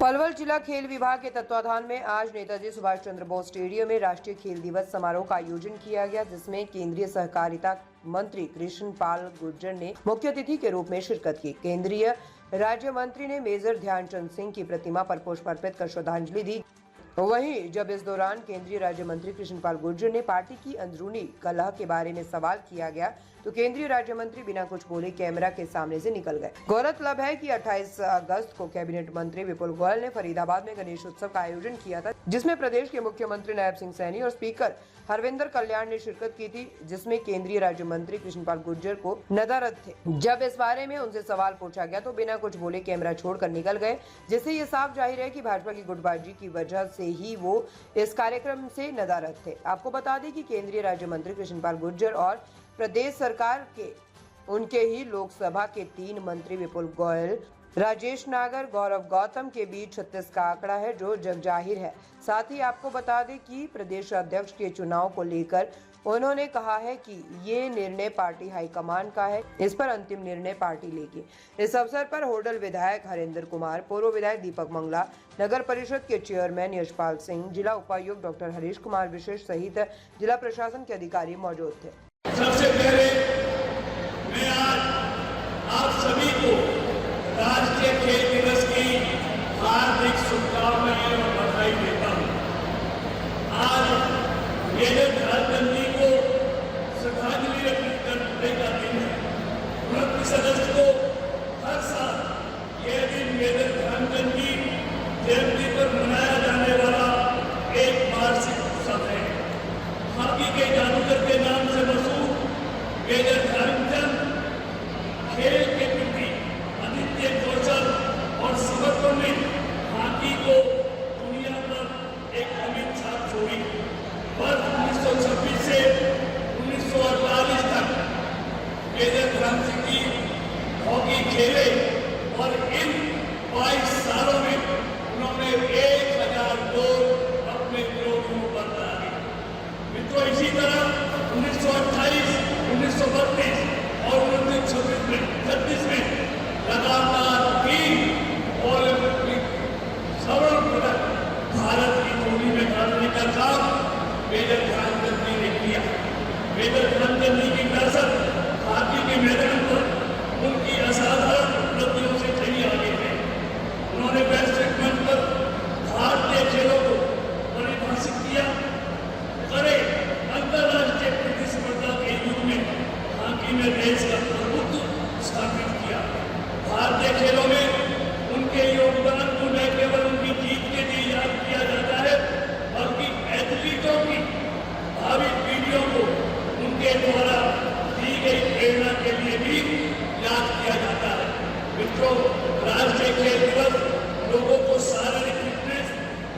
पलवल जिला खेल विभाग के तत्वाधान में आज नेताजी सुभाष चंद्र बोस स्टेडियम में राष्ट्रीय खेल दिवस समारोह का आयोजन किया गया, जिसमें केंद्रीय सहकारिता मंत्री कृष्ण पाल गुर्जर ने मुख्य अतिथि के रूप में शिरकत की। केंद्रीय राज्य मंत्री ने मेजर ध्यानचंद सिंह की प्रतिमा पर पुष्प अर्पित कर श्रद्धांजलि दी। वहीं जब इस दौरान केंद्रीय राज्य मंत्री कृष्ण पाल गुर्जर ने पार्टी की अंदरूनी कलह के बारे में सवाल किया गया तो केंद्रीय राज्य मंत्री बिना कुछ बोले कैमरा के सामने से निकल गए। गौरतलब है कि 28 अगस्त को कैबिनेट मंत्री विपुल गोयल ने फरीदाबाद में गणेश उत्सव का आयोजन किया था, जिसमें प्रदेश के मुख्यमंत्री नायब सिंह सैनी और स्पीकर हरविंदर कल्याण ने शिरकत की थी, जिसमें केंद्रीय राज्य मंत्री कृष्ण पाल गुर्जर को नदारद थे। जब इस बारे में उनसे सवाल पूछा गया तो बिना कुछ बोले कैमरा छोड़कर निकल गए, जिससे ये साफ जाहिर है कि भाजपा की गुटबाजी की वजह से ही वो इस कार्यक्रम से नदारद थे। आपको बता दें कि केंद्रीय राज्य मंत्री कृष्ण पाल गुर्जर और प्रदेश सरकार के उनके ही लोकसभा के 3 मंत्री विपुल गोयल, राजेश नागर, गौरव गौतम के बीच 36 का आंकड़ा है, जो जगजाहिर है। साथ ही आपको बता दें कि प्रदेश अध्यक्ष के चुनाव को लेकर उन्होंने कहा है कि ये निर्णय पार्टी हाईकमान का है, इस पर अंतिम निर्णय पार्टी लेगी। इस अवसर पर होडल विधायक हरेंद्र कुमार, पूर्व विधायक दीपक मंगला, नगर परिषद के चेयरमैन यशपाल सिंह, जिला उपायुक्त डॉक्टर हरीश कुमार विशेष सहित जिला प्रशासन के अधिकारी मौजूद थे। सबसे पहले मैं आज आप सभी को राष्ट्रीय खेल दिवस की हार्दिक शुभकामनाएं और बधाई देता हूं। आज मेजर ध्यानचंद जी को श्रद्धांजलि अर्पित करने का दिन है। 29 अगस्त को हर साल यह दिन मेजर ध्यानचंद जी जयंती पर मनाया जाने वाला एक वार्षिक उत्सव है। हॉकी के जादूगर के नाम से मशहूर मेजर ध्यानचंद खेल के प्रति अद्वितीय कौशल और समर्पण ने हॉकी को दुनिया पर एक अमिट छाप छोड़ी। वर्ष 1926 से 1948 तक मेजर ध्यानचंद जी हॉकी खेले और इन 22 सालों में उन्होंने 1000 गोल अपने विरोधियों पर डाले। मित्रों, इसी तरह 1928, 1932 और 1936 में लगातार 3 ओलंपिक स्वर्ण पदक भारत की टोली में डालने का काम मेजर ध्यानचंद जी ने किया। मेजर ध्यानचंद जी की विरासत हॉकी के मैदान पर उनकी असाधारण उपलब्धियों से कहीं आगे है। उन्होंने वैश्विक मंच पर भारतीय खेलों को परिभाषित किया, करे अंतर्राष्ट्रीय प्रतिस्पर्धा के युग में हॉकी में देश का प्रभुत्व स्थापित किया। भारतीय खेलों में उनके योगदान को न केवल उनकी जीत के लिए याद किया जाता है, बल्कि एथलीटों की भावी पीढ़ियों को उनके द्वारा दी गई प्रेरणा के लिए भी याद किया जाता है। मित्रों, राष्ट्रीय खेल दिवस लोगों को शारीरिक फिटनेस,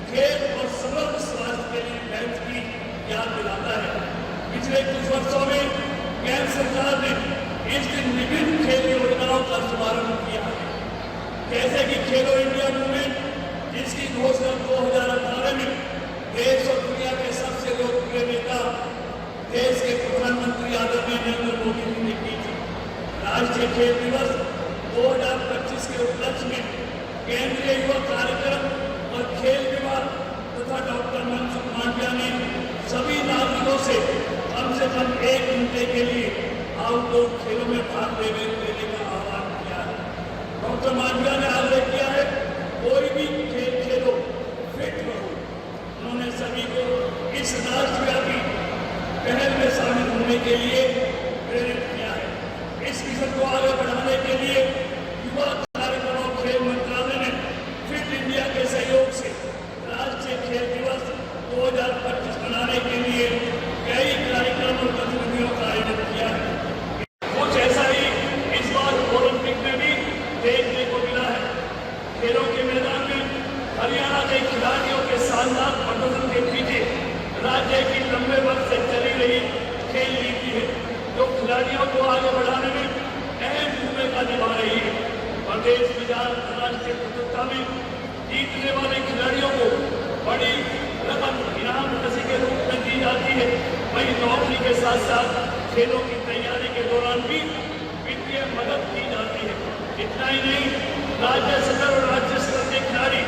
खेल और समग्र स्वास्थ्य के लिए हेल्थ की याद दिलाता है। पिछले कुछ वर्षों में केंद्र सरकार ने इस दिन विभिन्न खेल योजनाओं का शुभारंभ किया है, जैसे कि खेलो इंडिया मूवमेंट, जिसकी घोषणा 2018 में देश और दुनिया के सबसे लोकप्रिय नेता, देश के प्रधानमंत्री आदरणीय नरेंद्र मोदी जी ने की थी। राष्ट्रीय खेल दिवस 2025 के उपलक्ष्य में केंद्रीय युवा कार्यक्रम और खेल विभाग तथा डॉक्टर मनसुख मांडविया ने सभी नागरिकों से कम 1 घंटे के लिए आउटडोर खेलों में भाग लेने का आह्वान किया है। डॉक्टर मांडविया ने आग्रह किया है, कोई भी खेल खेलो, फिट रहो। उन्होंने सभी को इस राष्ट्रव्यापी पहल में शामिल होने के लिए प्रेरित किया है। इस मिशन को आगे बढ़ाने के लिए युवा कार्यक्रम और खेल मंत्रालय ने फिट इंडिया के सहयोग से राष्ट्रीय खेल दिवस 2025 मनाने के लिए कई कार्यक्रम और गतिविधियों का आयोजन किया है। कुछ ऐसा ही इस बार ओलंपिक में भी देखने को मिला है। खेलों के मैदान में हरियाणा के खिलाड़ियों के शानदार प्रदर्शन के पीछे राज्य की लंबे वक्त से चली रही खेल नीति है, जो खिलाड़ियों को आगे बढ़ाने में अहम भूमिका निभा रही है। प्रदेश में अंतर्राष्ट्रीय प्रतियोगिता में जीतने वाले खिलाड़ियों को बड़ी रकम इनाम राशि के रूप में दी जाती है। वहीं नौकरी के साथ साथ खेलों की तैयारी के दौरान भी वित्तीय मदद की जाती है। इतना ही नहीं, राज्य स्तर और राज्य स्तर के खिलाड़ी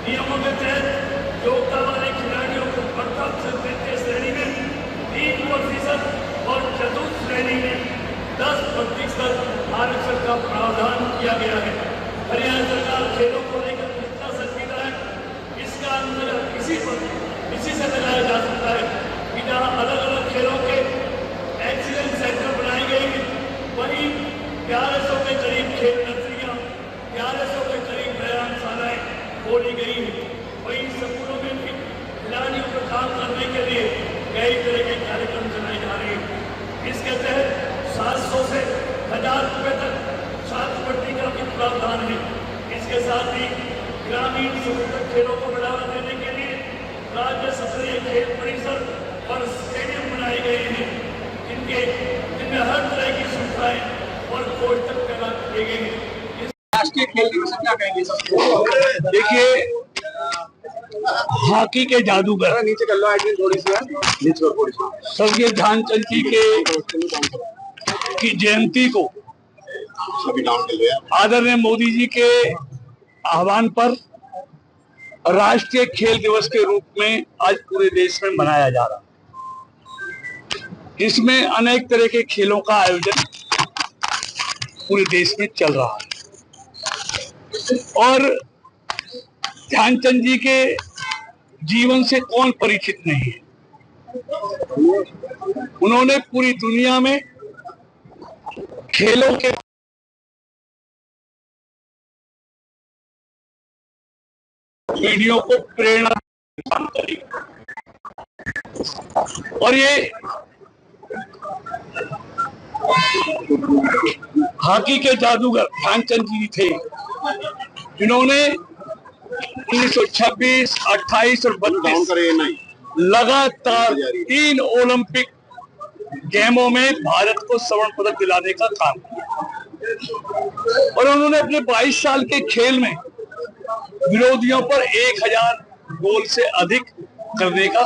नियमों के तहत योग्यता वाले खिलाड़ियों को प्रथम से तृतीय श्रेणी में 3% और चतुर्थ श्रेणी में 10% आरक्षण का प्रावधान किया गया है। हरियाणा सरकार खेलों को लेकर कितना संजीदा है, इसका अंदाजा इसी से लगाया जा सकता है कि जहाँ अलग अलग खेलों के एक्सीलेंस सेंटर बनाए गए हैं, वहीं 1100 के करीब खेल नर्सरियाँ, 1100 के करीब व्यायामशालाएं खोली गई हैं। वहीं स्कूलों में भी खिलाड़ियों को काम करने के लिए कई तरह के कार्यक्रम चलाए जा रहे हैं। इसके तहत 700 से 1000 रुपये तक छात्रवृत्ति का भी प्रावधान है। इसके साथ ही ग्रामीण स्कूल तक खेलों को बढ़ावा देने के लिए राज्य स्तरीय खेल परिसर और स्टेडियम बनाए गए हैं, जिनमें हर तरह की सुविधाएं और कोच तक प्रदान किए गए हैं। राष्ट्रीय खेल दिवस क्या कहेंगे? देखिए, हॉकी के जादूगर नीचे कर लो, थोड़ी सी स्वर्गीय ध्यानचंद जी की जयंती को आदरणीय मोदी जी के आह्वान पर राष्ट्रीय खेल दिवस के रूप में आज पूरे देश में मनाया जा रहा है। इसमें अनेक तरह के खेलों का आयोजन पूरे देश में चल रहा है और ध्यानचंद जी के जीवन से कौन परिचित नहीं है। उन्होंने पूरी दुनिया में खेलों के पीढ़ियों को प्रेरणा करी और ये हॉकी के जादूगर ध्यानचंद जी थे, जिन्होंने 1926, 28 और 32 लगातार 3 ओलंपिक गेमों में भारत को स्वर्ण पदक दिलाने का काम किया और उन्होंने अपने 22 साल के खेल में विरोधियों पर 1000 गोल से अधिक करने का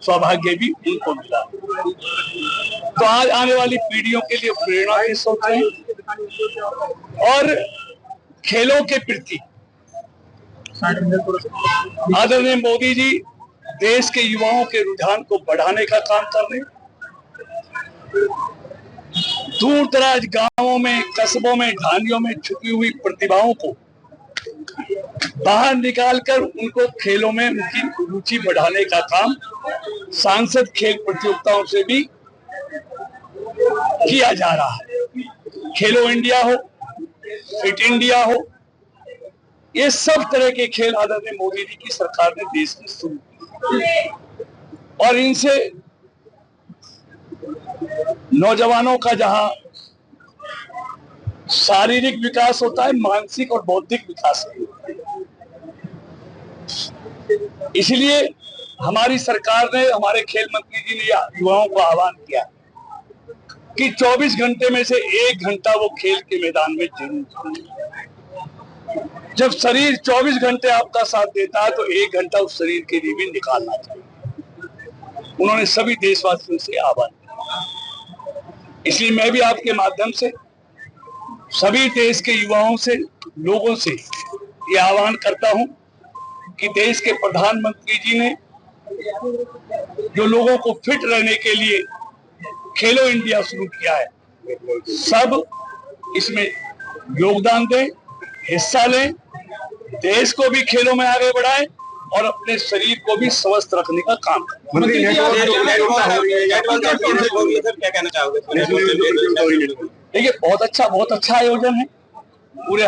सौभाग्य भी उनको मिला। तो आज आने वाली पीढ़ियों के लिए प्रेरणा के स्रोत हैं और खेलों के प्रति आदरणीय मोदी जी देश के युवाओं के रुझान को बढ़ाने का काम कर रहे हैं। दूर दराज गांवों में, कस्बों में, ढानियों में छुपी हुई प्रतिभाओं को बाहर निकालकर उनको खेलों में उनकी रुचि बढ़ाने का काम सांसद खेल प्रतियोगिताओं से भी किया जा रहा है। खेलो इंडिया हो, फिट इंडिया हो, ये सब तरह के खेल आदरणीय मोदी जी की सरकार ने देश में शुरू किए और इनसे नौजवानों का जहां शारीरिक विकास होता है, मानसिक और बौद्धिक विकास होता है। इसलिए हमारी सरकार ने, हमारे खेल मंत्री जी ने युवाओं को आह्वान किया कि 24 घंटे में से 1 घंटा वो खेल के मैदान में जरूर। जब शरीर 24 घंटे आपका साथ देता है तो 1 घंटा उस शरीर के लिए भी निकालना चाहिए। उन्होंने सभी देशवासियों से आह्वान किया। इसलिए मैं भी आपके माध्यम से सभी देश के युवाओं से, लोगों से ये आह्वान करता हूं कि देश के प्रधानमंत्री जी ने जो लोगों को फिट रहने के लिए खेलो इंडिया शुरू किया है, सब इसमें योगदान दें, हिस्सा लें, देश को भी खेलों में आगे बढ़ाएं और अपने शरीर को भी स्वस्थ रखने का काम करें। क्या कहना चाहोगे? देखिए, बहुत अच्छा आयोजन है। पूरे